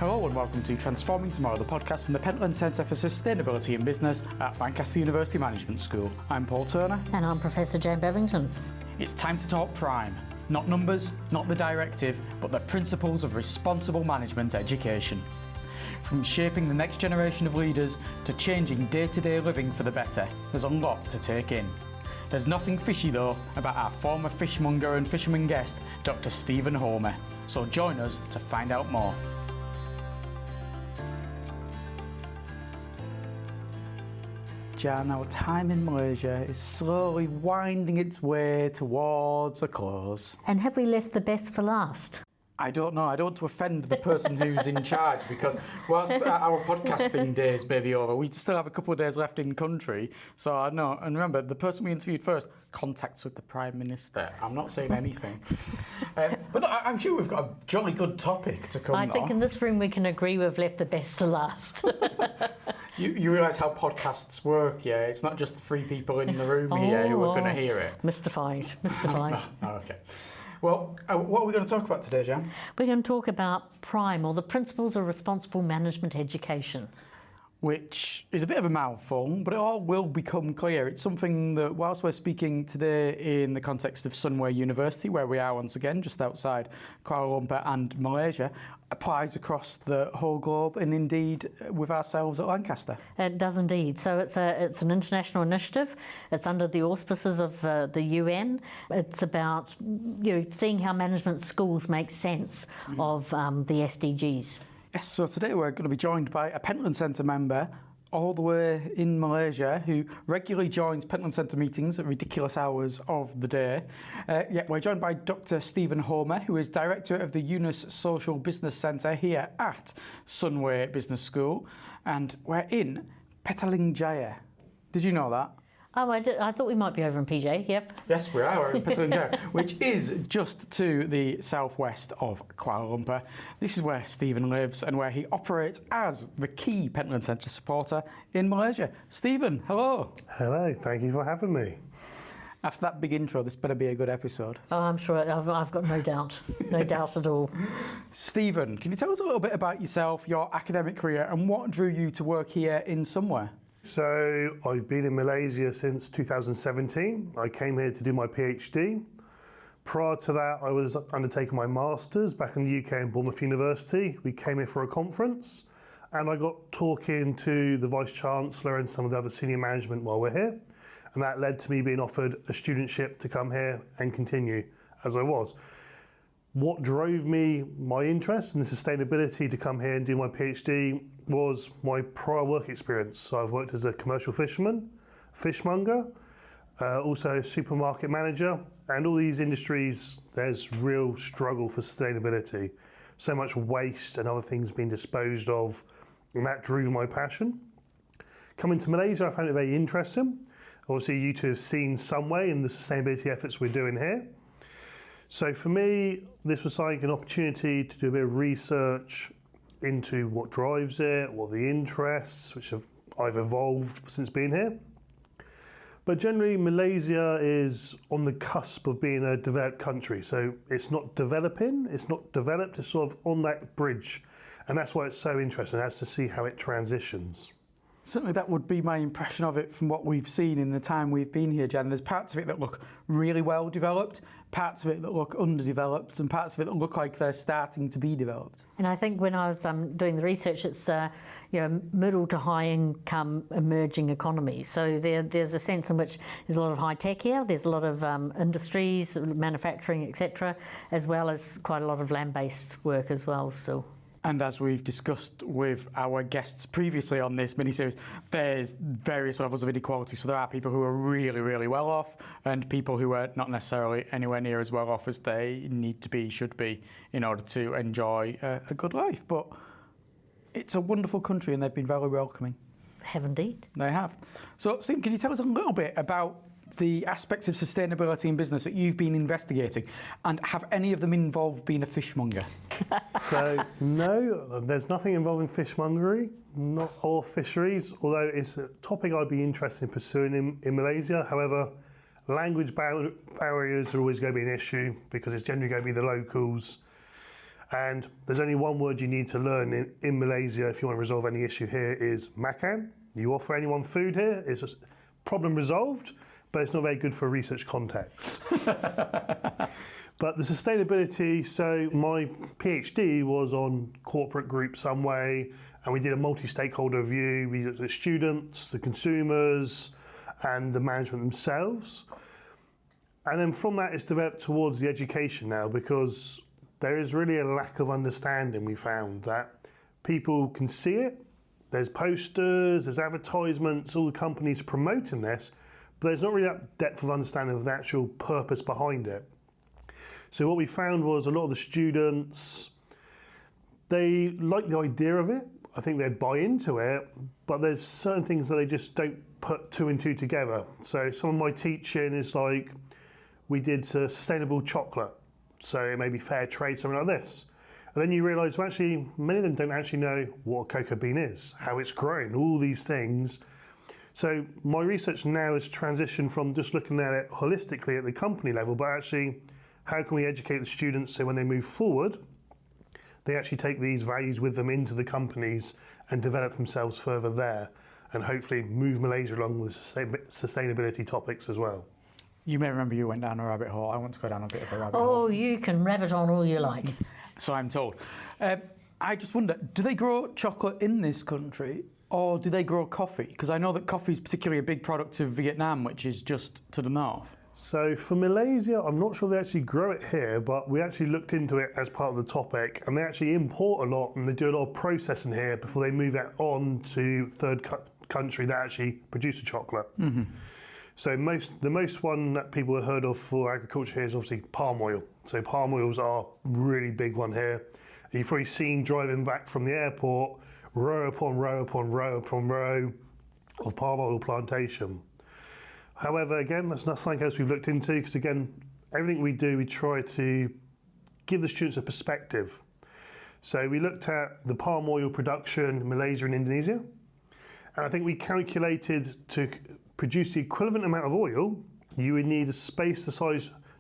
Hello and welcome to Transforming Tomorrow, the podcast from the Pentland Centre for Sustainability in Business at Lancaster University Management School. I'm Paul Turner. And I'm Professor Jane Bevington. It's time to talk prime. Not numbers, not the directive, but the principles of responsible management education. From shaping the next generation of leaders to changing day-to-day living for the better, there's a lot to take in. There's nothing fishy though about our former fishmonger and fisherman guest, Dr. Stephen Homer. So join us to find out more. Jan, our time in Malaysia is slowly winding its way towards a close. And have we left the best for last? I don't know. I don't want to offend the person who's in charge because whilst our podcasting days may be over, we still have a couple of days left in country. So I know. And remember, the person we interviewed first, contacts with the Prime Minister. I'm not saying anything. But I'm sure we've got a jolly good topic to come on. I think in this room we can agree we've left the best to last. You realise how podcasts work, yeah? It's not just three people in the room here who are going to hear it. Mystified. Okay. Well, what are we going to talk about today, Jan? We're going to talk about PRME, or the Principles of Responsible Management Education. Which is a bit of a mouthful, but it all will become clear. It's something that, whilst we're speaking today in the context of Sunway University, where we are once again, just outside Kuala Lumpur and Malaysia, applies across the whole globe and indeed with ourselves at Lancaster. It does indeed. So it's an international initiative. It's under the auspices of the UN. It's about seeing how management schools make sense of the SDGs. Yes, so today we're going to be joined by a Pentland Centre member all the way in Malaysia who regularly joins Pentland Centre meetings at ridiculous hours of the day. We're joined by Dr. Stephen Homer, who is Director of the Yunus Social Business Centre here at Sunway Business School, and we're in Petaling Jaya. Did you know that? Oh, I did. I thought we might be over in PJ, yep. Yes, we are. We're in Petaling Jaya, which is just to the southwest of Kuala Lumpur. This is where Stephen lives and where he operates as the key Pentland Centre supporter in Malaysia. Stephen, hello. Hello, thank you for having me. After that big intro, this better be a good episode. Oh, I'm sure. I've got no doubt. No doubt at all. Stephen, can you tell us a little bit about yourself, your academic career, and what drew you to work here in Somewhere? So I've been in Malaysia since 2017. I came here to do my PhD. Prior to that, I was undertaking my master's back in the UK in Bournemouth University. We came here for a conference and I got talking to the Vice-Chancellor and some of the other senior management while we're here. And that led to me being offered a studentship to come here and continue as I was. What drove me, my interest in the sustainability to come here and do my PhD was my prior work experience. So I've worked as a commercial fisherman, fishmonger, also supermarket manager, and all these industries, there's real struggle for sustainability. So much waste and other things being disposed of, and that drew my passion. Coming to Malaysia, I found it very interesting. Obviously, you two have seen Sunway and the sustainability efforts we're doing here. So for me, this was like an opportunity to do a bit of research into what drives it, what the interests, which I've evolved since being here. But generally, Malaysia is on the cusp of being a developed country. So it's not developing, it's not developed, it's sort of on that bridge. And that's why it's so interesting, as to see how it transitions. Certainly that would be my impression of it from what we've seen in the time we've been here, Jan. There's parts of it that look really well developed, parts of it that look underdeveloped, and parts of it that look like they're starting to be developed. And I think when I was doing the research, it's middle to high income emerging economy. So there's a sense in which there's a lot of high tech here, there's a lot of industries, manufacturing, etc., as well as quite a lot of land-based work as well still. And as we've discussed with our guests previously on this mini-series, there's various levels of inequality. So there are people who are really, really well off and people who are not necessarily anywhere near as well off as they need to be, should be, in order to enjoy a good life. But it's a wonderful country and they've been very welcoming. Have indeed. They have. So, Stephen, can you tell us a little bit about the aspects of sustainability in business that you've been investigating, and have any of them involved being a fishmonger? So no, there's nothing involving fishmongery, not or fisheries, although it's a topic I'd be interested in pursuing in Malaysia. However, language barriers are always going to be an issue because it's generally going to be the locals And there's only one word you need to learn in Malaysia if you want to resolve any issue here is makan. You offer anyone food here, it's a problem resolved, but it's not very good for research context. But the sustainability, so my PhD was on corporate group Sunway, and we did a multi-stakeholder review. We looked at the students, the consumers, and the management themselves. And then from that, it's developed towards the education now, because there is really a lack of understanding. We found that people can see it. There's posters, there's advertisements, all the companies promoting this, but there's not really that depth of understanding of the actual purpose behind it. So what we found was a lot of the students, they like the idea of it. I think they'd buy into it, but there's certain things that they just don't put two and two together. So some of my teaching is like, we did sustainable chocolate. So it may be fair trade, something like this. And then you realise, well, actually, many of them don't actually know what a cocoa bean is, how it's grown, all these things. So my research now has transitioned from just looking at it holistically at the company level, but actually, how can we educate the students so when they move forward, they actually take these values with them into the companies and develop themselves further there, and hopefully move Malaysia along with sustainability topics as well. You may remember you went down a rabbit hole. I want to go down a bit of a rabbit hole. Oh, you can rabbit on all you like. So I'm told. I just wonder, do they grow chocolate in this country or do they grow coffee? Because I know that coffee is particularly a big product of Vietnam, which is just to the north. So for Malaysia, I'm not sure they actually grow it here, but we actually looked into it as part of the topic, and they actually import a lot and they do a lot of processing here before they move it on to third country that actually produce the chocolate. Mm-hmm. So the most one that people have heard of for agriculture here is obviously palm oil. So palm oils are a really big one here. And you've probably seen driving back from the airport, row upon row upon row upon row of palm oil plantation. However, again, that's not something else we've looked into, because again, everything we do, we try to give the students a perspective. So we looked at the palm oil production in Malaysia and Indonesia, and I think we calculated to produce the equivalent amount of oil, you would need a space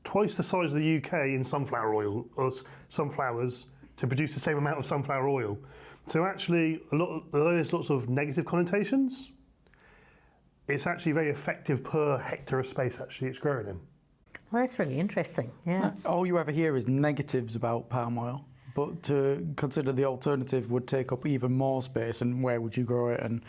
twice the size of the UK in sunflower oil, or sunflowers, to produce the same amount of sunflower oil. So actually, there's lots of negative connotations. It's actually very effective per hectare of space actually it's growing in. Well, that's really interesting, yeah. All you ever hear is negatives about palm oil, but to consider the alternative would take up even more space, and where would you grow it, and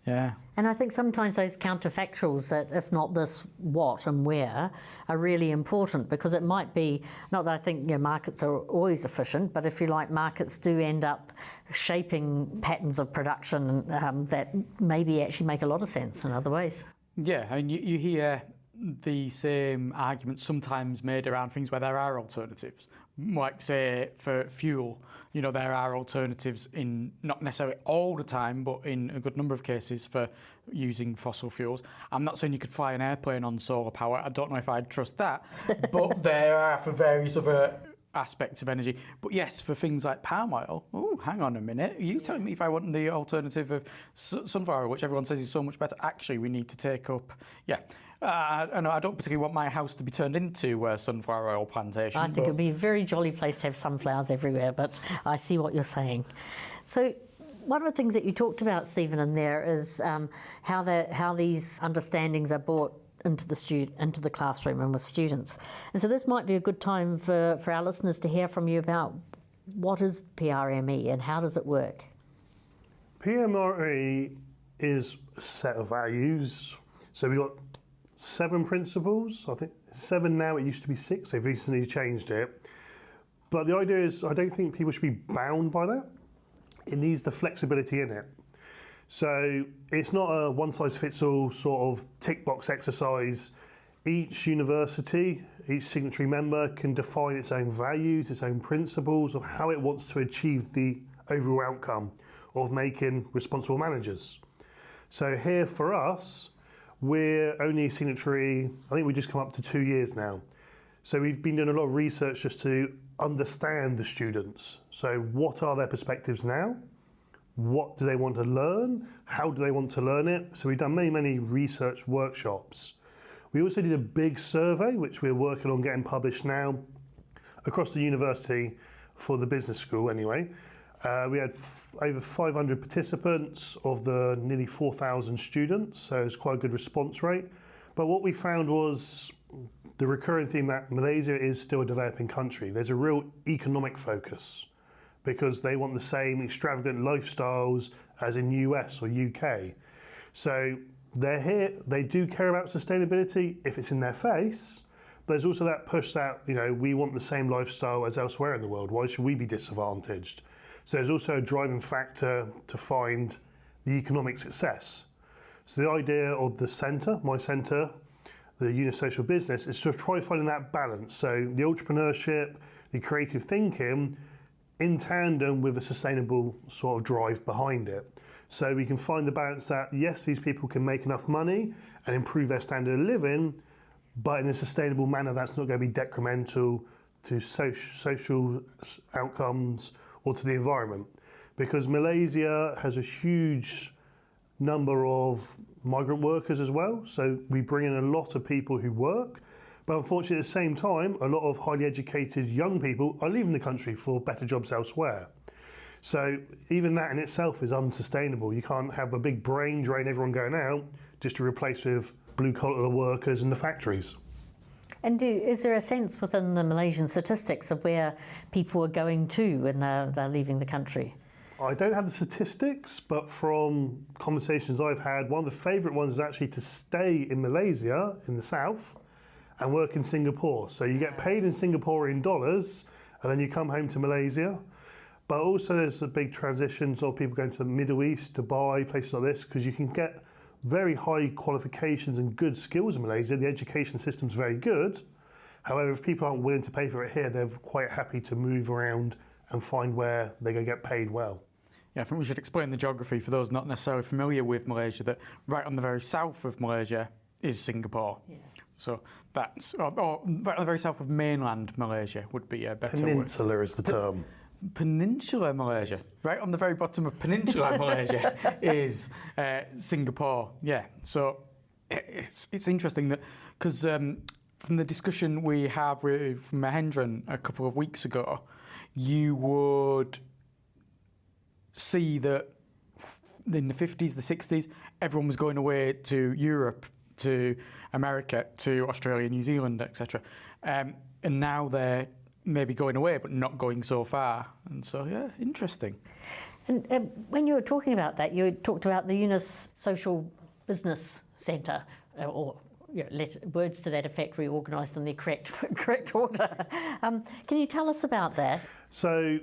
yeah. And I think sometimes those counterfactuals that, if not this, what and where, are really important, because it might be, not that I think markets are always efficient, but if you like, markets do end up shaping patterns of production that maybe actually make a lot of sense in other ways. Yeah, and you hear the same arguments sometimes made around things where there are alternatives. Like, say, for fuel, there are alternatives in, not necessarily all the time, but in a good number of cases for using fossil fuels. I'm not saying you could fly an airplane on solar power. I don't know if I'd trust that, but there are for various other aspects of energy. But yes, for things like palm oil, hang on a minute. You telling me if I want the alternative of sunflower, which everyone says is so much better, actually we need to take up, I don't particularly want my house to be turned into a sunflower oil plantation. I think it would be a very jolly place to have sunflowers everywhere, but I see what you're saying. So one of the things that you talked about, Stephen, in there is how these understandings are brought into the classroom and with students. And so this might be a good time for our listeners to hear from you about what is PRME and how does it work? PRME is a set of values. So we've got 7 principles. I think 7 now, it used to be 6. They've recently changed it. But the idea is, I don't think people should be bound by that. It needs the flexibility in it. So it's not a one-size-fits-all sort of tick box exercise. Each university, each signatory member can define its own values, its own principles of how it wants to achieve the overall outcome of making responsible managers. So here for us, we're only a signatory, I think we just come up to 2 years now. So we've been doing a lot of research just to understand the students. So what are their perspectives now? What do they want to learn? How do they want to learn it? So we've done many, many research workshops. We also did a big survey, which we're working on getting published now, across the university for the business school anyway. We had over 500 participants of the nearly 4,000 students, so it's quite a good response rate. But what we found was the recurring theme that Malaysia is still a developing country. There's a real economic focus because they want the same extravagant lifestyles as in US or UK. So they're here, they do care about sustainability if it's in their face. But there's also that push that, we want the same lifestyle as elsewhere in the world. Why should we be disadvantaged? So there's also a driving factor to find the economic success. So the idea of the centre, my centre, the Unit Social Business, is to try finding that balance. So the entrepreneurship, the creative thinking, in tandem with a sustainable sort of drive behind it. So we can find the balance that, yes, these people can make enough money and improve their standard of living, but in a sustainable manner that's not going to be detrimental to social outcomes or to the environment. Because Malaysia has a huge number of migrant workers as well, so we bring in a lot of people who work, but unfortunately at the same time a lot of highly educated young people are leaving the country for better jobs elsewhere. So even that in itself is unsustainable. You can't have a big brain drain, everyone going out, just to replace with blue-collar workers in the factories. And is there a sense within the Malaysian statistics of where people are going to when they're leaving the country? I don't have the statistics, but from conversations I've had, one of the favourite ones is actually to stay in Malaysia, in the south, and work in Singapore. So you get paid in Singaporean dollars, and then you come home to Malaysia. But also there's a big transition of people going to the Middle East, Dubai, places like this, because you can get very high qualifications and good skills in Malaysia. The education system's very good. However, if people aren't willing to pay for it here, they're quite happy to move around and find where they're going to get paid well. Yeah, I think we should explain the geography for those not necessarily familiar with Malaysia, that right on the very south of Malaysia is Singapore. Yeah. So that's, or right on the very south of mainland Malaysia would be a better Peninsula word. is the term. Peninsular Malaysia. Right on the very bottom of Peninsular Malaysia is Singapore. Yeah, so it's interesting that, because from the discussion we have with Mahendran a couple of weeks ago, you would see that in the 50s, the 60s, everyone was going away to Europe, to America, to Australia, New Zealand, etc. And now they're maybe going away, but not going so far. And so, yeah, interesting. And when you were talking about that, you talked about the Unis Social Business Centre, or words to that effect reorganised in the correct order. Can you tell us about that? So,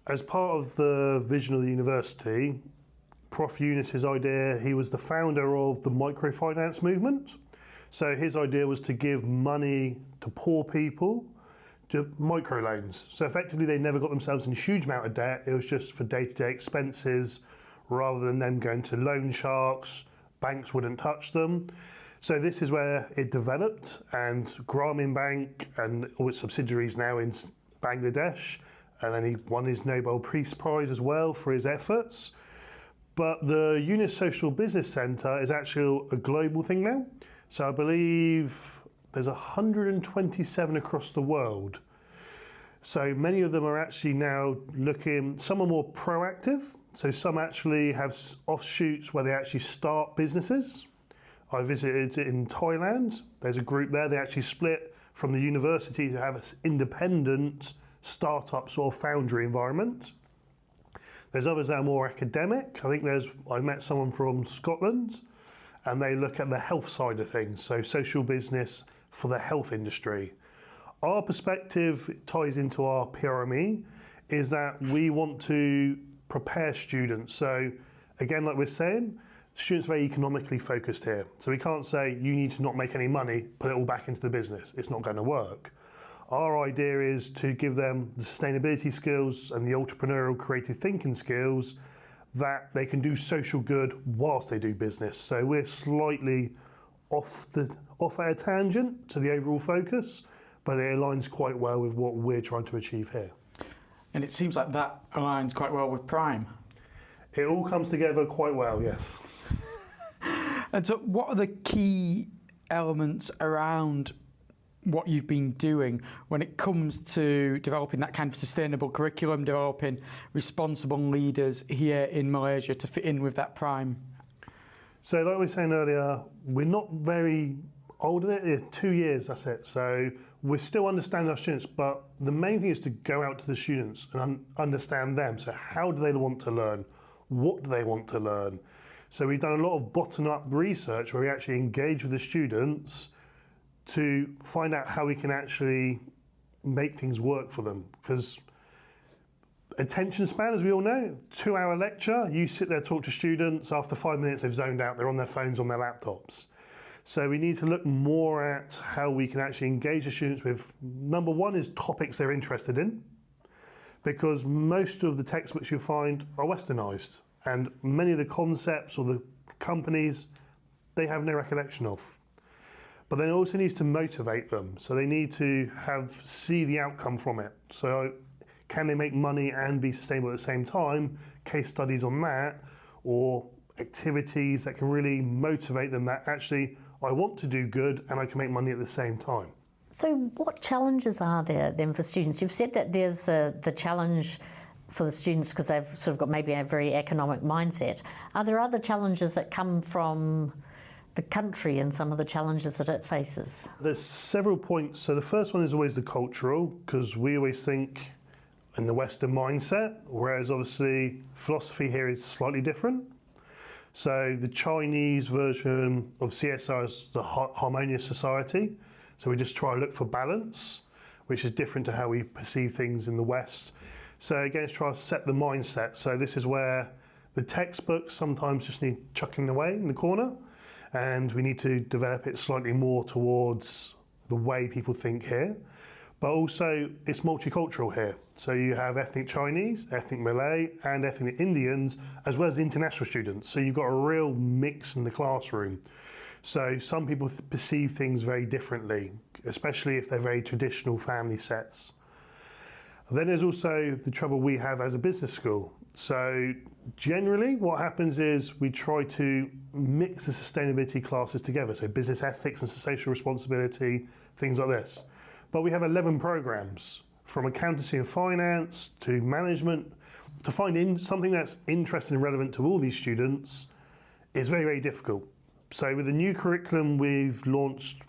as part of the vision of the university, Prof. Eunice's idea, he was the founder of the microfinance movement. So his idea was to give money to poor people, to microloans. So effectively they never got themselves in a huge amount of debt. It was just for day-to-day expenses rather than them going to loan sharks. Banks wouldn't touch them. So this is where it developed, and Grameen Bank and all its subsidiaries now in Bangladesh, and then he won his Nobel Peace Prize as well for his efforts. But the Unis Social Business Centre is actually a global thing now. So I believe there's 127 across the world. So many of them are actually now looking, some are more proactive. So some actually have offshoots where they actually start businesses. I visited in Thailand. There's a group there, they actually split from the university to have an independent startup sort of foundry environment. There's others that are more academic. I met someone from Scotland, and they look at the health side of things, so social business for the health industry. Our perspective ties into our PRME, is that we want to prepare students. So again, like we're saying, students are very economically focused here. So we can't say you need to not make any money, put it all back into the business. It's not going to work. Our idea is to give them the sustainability skills and the entrepreneurial creative thinking skills that they can do social good whilst they do business. So we're slightly off at a tangent to the overall focus, but it aligns quite well with what we're trying to achieve here. And it seems like that aligns quite well with Prime. It all comes together quite well, yes. And so what are the key elements around what you've been doing when it comes to developing that kind of sustainable curriculum, developing responsible leaders here in Malaysia to fit in with that prime? So like we were saying earlier, we're not very old in it. It's 2 years, that's it. So we're still understanding our students, but the main thing is to go out to the students and understand them. So how do they want to learn? What do they want to learn? So we've done a lot of bottom-up research where we actually engage with the students to find out how we can actually make things work for them. Because attention span, as we all know, 2-hour lecture, you sit there, talk to students, after 5 minutes they've zoned out, they're on their phones, on their laptops. So we need to look more at how we can actually engage the students with, number one is topics they're interested in, because most of the textbooks you'll find are westernized, and many of the concepts or the companies, they have no recollection of. But then it also needs to motivate them. So they need to see the outcome from it. So can they make money and be sustainable at the same time? Case studies on that, or activities that can really motivate them that actually, I want to do good and I can make money at the same time. So what challenges are there then for students? You've said that there's the challenge for the students because they've sort of got maybe a very economic mindset. Are there other challenges that come from the country and some of the challenges that it faces? There's several points. So the first one is always the cultural, because we always think in the Western mindset, whereas obviously philosophy here is slightly different. So the Chinese version of CSR is the harmonious society. So we just try to look for balance, which is different to how we perceive things in the West. So again, it's try to set the mindset. So this is where the textbooks sometimes just need chucking away in the corner, and we need to develop it slightly more towards the way people think here. But also it's multicultural here. So you have ethnic Chinese, ethnic Malay, and ethnic Indians, as well as international students. So you've got a real mix in the classroom. So some people perceive things very differently, especially if they're very traditional family sets. Then there's also the trouble we have as a business school. So generally what happens is we try to mix the sustainability classes together. So business ethics and social responsibility, things like this. But we have 11 programs, from accountancy and finance to management. To find something that's interesting and relevant to all these students is very, very difficult. So with the new curriculum we've launched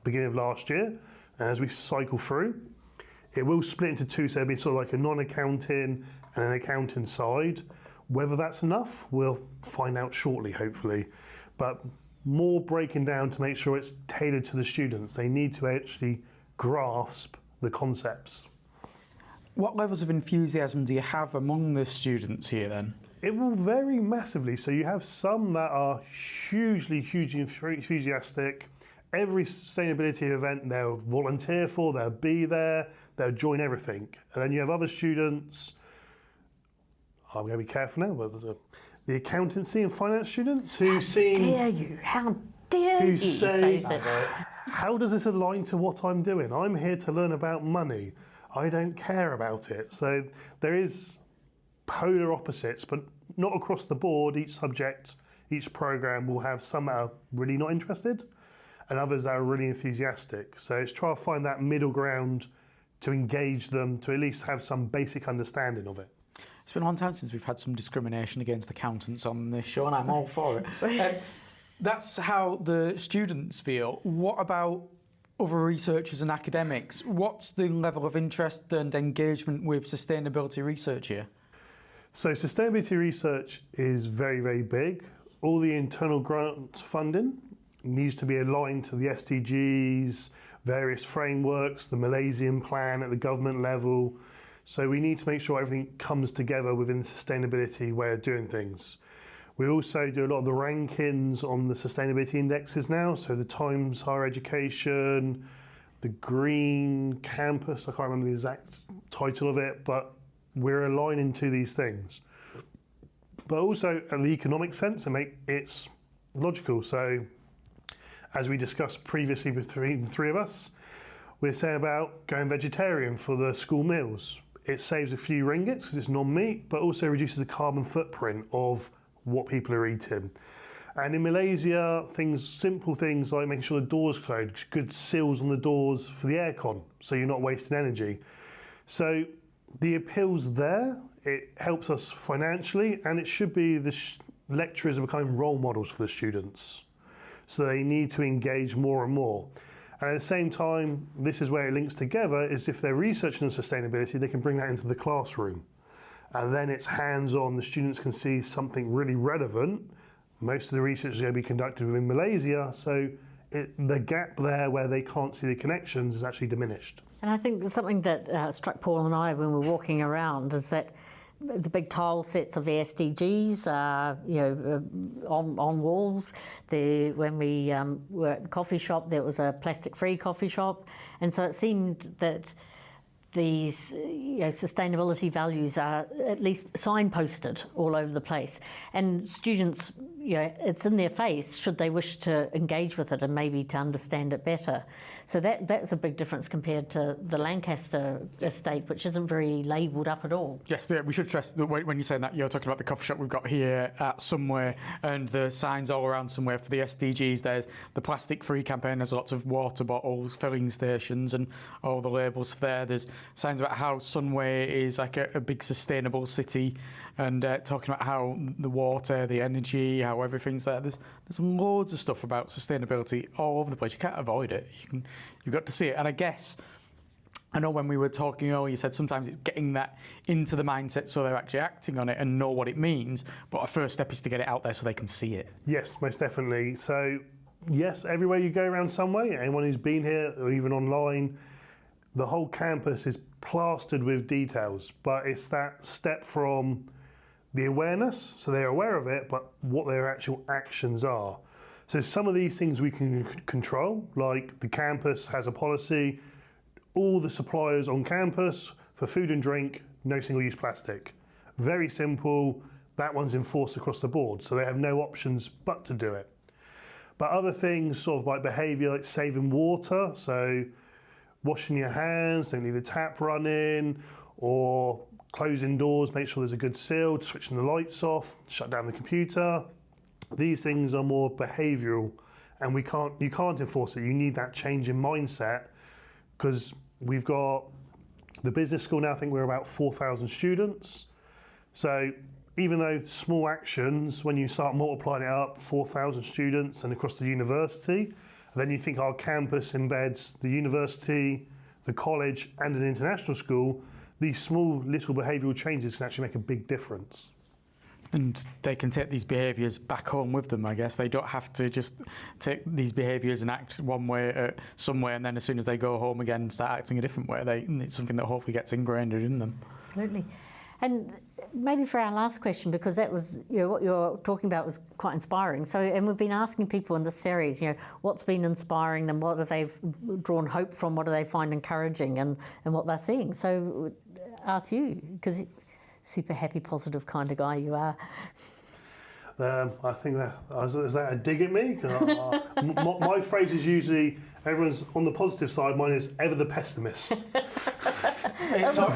beginning of last year, and as we cycle through, it will split into two, so it'll be sort of like a non-accounting and an accounting side. Whether that's enough, we'll find out shortly, hopefully. But more breaking down to make sure it's tailored to the students. They need to actually grasp the concepts. What levels of enthusiasm do you have among the students here then? It will vary massively. So you have some that are hugely enthusiastic. Every sustainability event they'll volunteer for, they'll be there, they'll join everything. And then you have other students, I'm going to be careful now, but there's the accountancy and finance students who How dare you say that? how does this align to what I'm doing? I'm here to learn about money. I don't care about it. So there is polar opposites, but not across the board. Each subject, each program will have some that are really not interested and others that are really enthusiastic. So it's try to find that middle ground to engage them, to at least have some basic understanding of it. It's been a long time since we've had some discrimination against accountants on this show, and I'm all for it. That's how the students feel. What about other researchers and academics? What's the level of interest and engagement with sustainability research here? So sustainability research is very, very big. All the internal grant funding needs to be aligned to the SDGs, various frameworks, the Malaysian plan at the government level. So we need to make sure everything comes together within the sustainability way of doing things. We also do a lot of the rankings on the sustainability indexes now. So the Times Higher Education, the Green Campus, I can't remember the exact title of it, but we're aligning to these things. But also in the economic sense, it's logical. So as we discussed previously with the three of us, we're saying about going vegetarian for the school meals. It saves a few ringgits because it's non-meat, but also reduces the carbon footprint of what people are eating. And in Malaysia, simple things like making sure the doors closed, good seals on the doors for the aircon, so you're not wasting energy. So the appeal's there, it helps us financially, and it should be the lecturers are becoming role models for the students. So they need to engage more and more. And at the same time, this is where it links together, is if they're researching on sustainability, they can bring that into the classroom. And then it's hands-on, the students can see something really relevant. Most of the research is going to be conducted within Malaysia, so the gap there where they can't see the connections is actually diminished. And I think something that struck Paul and I when we were walking around is that the big tile sets of the SDGs, on walls. When we were at the coffee shop, there was a plastic-free coffee shop, and so it seemed that these sustainability values are at least signposted all over the place, and students, it's in their face should they wish to engage with it and maybe to understand it better. So that's a big difference compared to the Lancaster estate, which isn't very labelled up at all. Yes, yeah, we should stress that when you're saying that, you're talking about the coffee shop we've got here at Sunway, and the signs all around Sunway for the SDGs. There's the plastic-free campaign, there's lots of water bottles, filling stations, and all the labels there. There's signs about how Sunway is like a big sustainable city, and talking about how the water, the energy, how everything's there. There's loads of stuff about sustainability all over the place. You can't avoid it. You've got to see it. And I know when we were talking earlier, you said sometimes it's getting that into the mindset so they're actually acting on it and know what it means. But a first step is to get it out there so they can see it. Yes, most definitely. So yes, everywhere you go around Sunway, anyone who's been here or even online, the whole campus is plastered with details. But it's that step from the awareness, so they're aware of it, but what their actual actions are. So some of these things we can control, like the campus has a policy, all the suppliers on campus for food and drink, no single-use plastic. Very simple, that one's enforced across the board, so they have no options but to do it. But other things, sort of like behaviour, like saving water, so washing your hands, don't leave the tap running, or closing doors, make sure there's a good seal, switching the lights off, shut down the computer. These things are more behavioural, and you can't enforce it. You need that change in mindset, because we've got the business school now. I think we're about 4,000 students. So even though small actions, when you start multiplying it up, 4,000 students and across the university, and then you think our campus embeds the university, the college, and an international school, these small little behavioural changes can actually make a big difference. And they can take these behaviours back home with them, I guess. They don't have to just take these behaviours and act one way some way, and then as soon as they go home again start acting a different way. It's something that hopefully gets ingrained in them. Absolutely. And maybe for our last question, because that was, what you're talking about was quite inspiring. So, and we've been asking people in this series, what's been inspiring them, what have they drawn hope from, what do they find encouraging, and what they're seeing. So, ask you, because super happy, positive kind of guy you are. I think is that a dig at me? My phrase is usually, everyone's on the positive side, mine is ever the pessimist.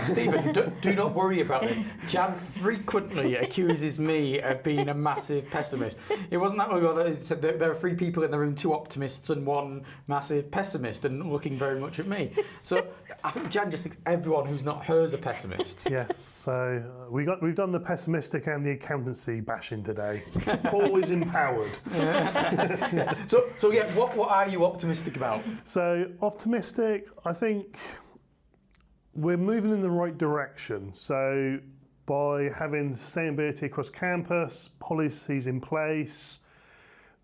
Stephen, do not worry about this. Jan frequently accuses me of being a massive pessimist. It wasn't that long ago that he said that there are 3 people in the room, 2 optimists and 1 massive pessimist, and looking very much at me. So I think Jan just thinks everyone who's not her is a pessimist. Yes, so we've done the pessimistic and the accountancy bashing today. Paul is empowered. Yeah. So yeah, what are you optimistic about? So optimistic, I think we're moving in the right direction. So by having sustainability across campus, policies in place,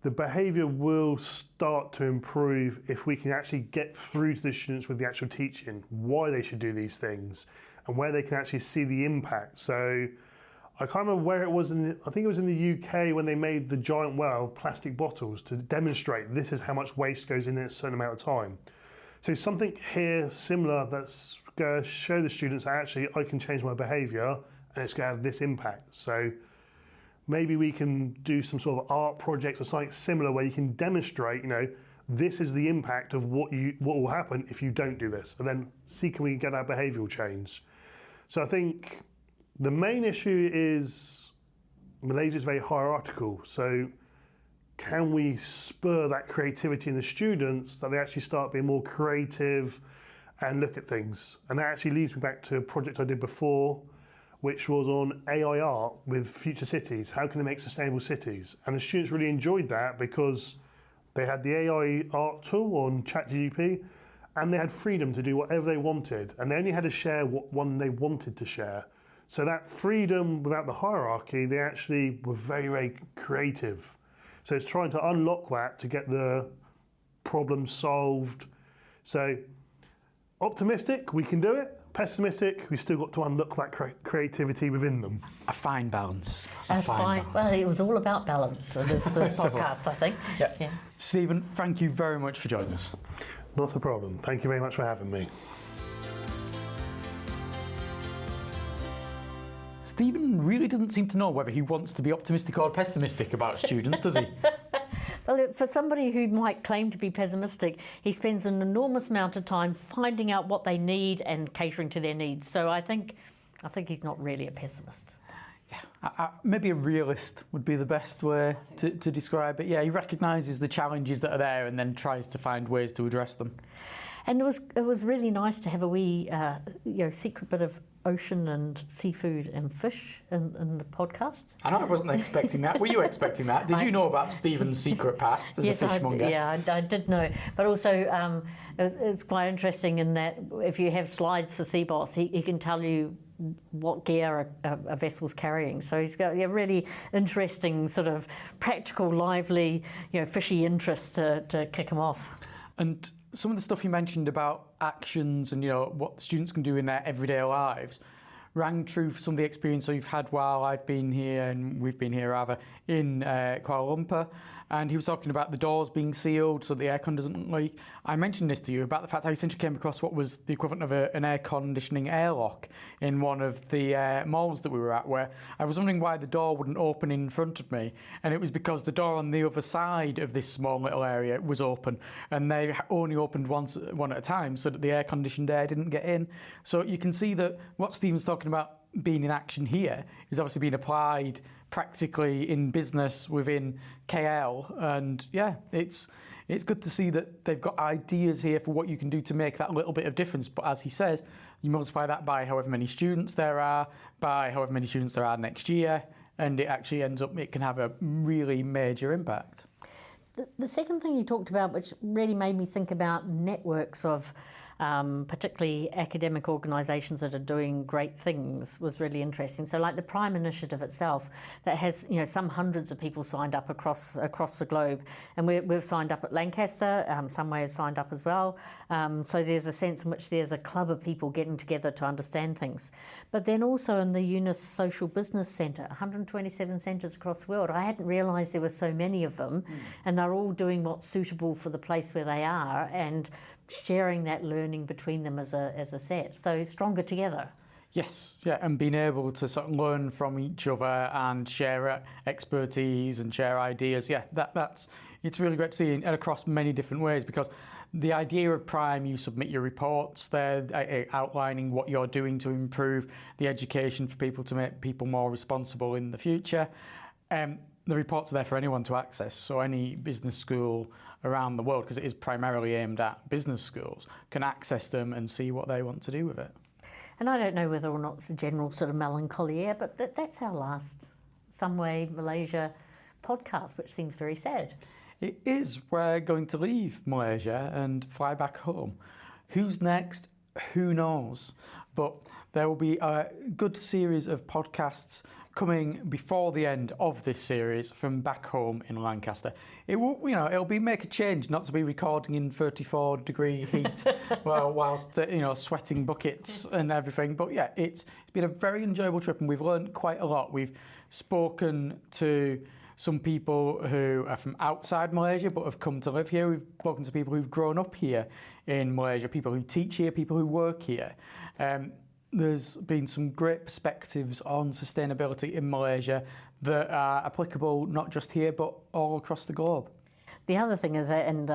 the behaviour will start to improve if we can actually get through to the students with the actual teaching, why they should do these things, and where they can actually see the impact. So I can't remember where it was, I think it was in the UK when they made the giant well of plastic bottles to demonstrate this is how much waste goes in a certain amount of time. So something here similar that's going to show the students that actually I can change my behaviour and it's going to have this impact. So maybe we can do some sort of art project or something similar where you can demonstrate, this is the impact of what will happen if you don't do this, and then see can we get that behavioural change. So I think the main issue is Malaysia is very hierarchical. So can we spur that creativity in the students that they actually start being more creative and look at things? And that actually leads me back to a project I did before, which was on AI art with future cities. How can they make sustainable cities? And the students really enjoyed that because they had the AI art tool on ChatGPT and they had freedom to do whatever they wanted. And they only had to share what one they wanted to share. So that freedom without the hierarchy, they actually were very, very creative. So it's trying to unlock that to get the problem solved. So optimistic, we can do it. Pessimistic, we still got to unlock that creativity within them. A fine balance. A fine balance. Well, it was all about balance in this podcast, I think. Yeah. Stephen, thank you very much for joining us. Not a problem. Thank you very much for having me. Stephen really doesn't seem to know whether he wants to be optimistic or pessimistic about students, does he? Well, for somebody who might claim to be pessimistic, he spends an enormous amount of time finding out what they need and catering to their needs. So I think he's not really a pessimist. Yeah, maybe a realist would be the best way to describe it. Yeah, he recognises the challenges that are there and then tries to find ways to address them. And it was really nice to have a wee secret bit of ocean and seafood and fish in the podcast. I know I wasn't expecting that. Were you expecting that? Did you know about Stephen's secret past as yes, a fishmonger? I did know. But also it's quite interesting in that if you have slides for Seaboss, he can tell you what gear a vessel's carrying. So he's got a really interesting sort of practical, lively, fishy interest to kick him off. And some of the stuff you mentioned about actions and what students can do in their everyday lives rang true for some of the experience we've had while I've been here and we've been here rather in Kuala Lumpur. And he was talking about the doors being sealed so the aircon doesn't leak. I mentioned this to you about the fact I essentially came across what was the equivalent of an air conditioning airlock in one of the malls that we were at, where I was wondering why the door wouldn't open in front of me. And it was because the door on the other side of this small little area was open, and they only opened one at a time so that the air conditioned air didn't get in. So you can see that what Stephen's talking about being in action here is obviously being applied practically in business within KL, and it's good to see that they've got ideas here for what you can do to make that little bit of difference. But as he says, you multiply that by however many students there are, by however many students there are next year, and it actually ends up, it can have a really major impact. The second thing you talked about, which really made me think about networks of particularly academic organisations that are doing great things, was really interesting. So like the Prime initiative itself, that has some hundreds of people signed up across the globe, and we've signed up at Lancaster. Sunway has signed up as well. So there's a sense in which there's a club of people getting together to understand things. But then also in the UNIS Social Business Centre, 127 centres across the world. I hadn't realised there were so many of them, and they're all doing what's suitable for the place where they are and sharing that learning between them as a set. So stronger together. Yes, yeah, and being able to sort of learn from each other and share expertise and share ideas. Yeah, it's really great to see, and across many different ways, because the idea of Prime, you submit your reports there outlining what you're doing to improve the education for people, to make people more responsible in the future. The reports are there for anyone to access, so any business school around the world, because it is primarily aimed at business schools, can access them and see what they want to do with it. And I don't know whether or not it's a general sort of melancholy air, but that's our last Sunway Malaysia podcast, which seems very sad. It is. We're going to leave Malaysia and fly back home. Who's next? Who knows? But there will be a good series of podcasts coming before the end of this series from back home in Lancaster. It will, it'll be make a change not to be recording in 34-degree heat whilst sweating buckets and everything. But yeah, it's been a very enjoyable trip, and we've learned quite a lot. We've spoken to some people who are from outside Malaysia but have come to live here. We've spoken to people who've grown up here in Malaysia, people who teach here, people who work here. There's been some great perspectives on sustainability in Malaysia that are applicable not just here but all across the globe. The other thing is, and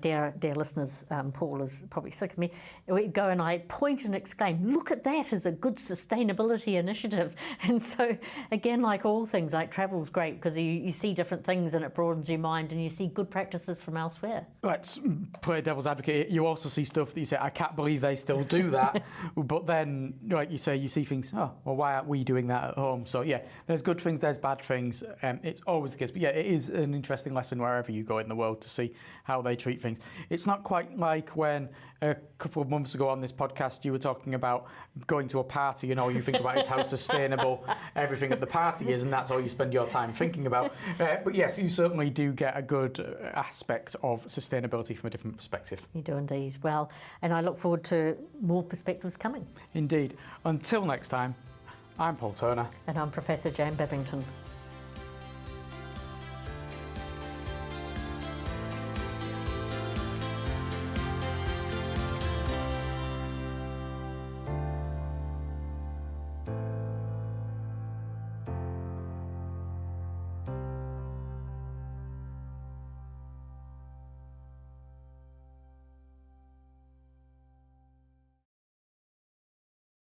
dear listeners, Paul is probably sick of me. We go and I point and exclaim, "Look at that! As a good sustainability initiative." And so, again, like all things, like travel's great because you see different things and it broadens your mind, and you see good practices from elsewhere. Let's play devil's advocate. You also see stuff that you say, "I can't believe they still do that," but then, like you say, you see things. Oh, well, why aren't we doing that at home? So yeah, there's good things, there's bad things. It's always the case. But yeah, it is an interesting lesson wherever you go in the world to see how they treat things. It's not quite like when a couple of months ago on this podcast you were talking about going to a party and all you think about is how sustainable everything at the party is, and that's all you spend your time thinking about. But yes, you certainly do get a good aspect of sustainability from a different perspective. You do indeed. Well, and I look forward to more perspectives coming. Indeed. Until next time, I'm Paul Turner. And I'm Professor Jane Babington.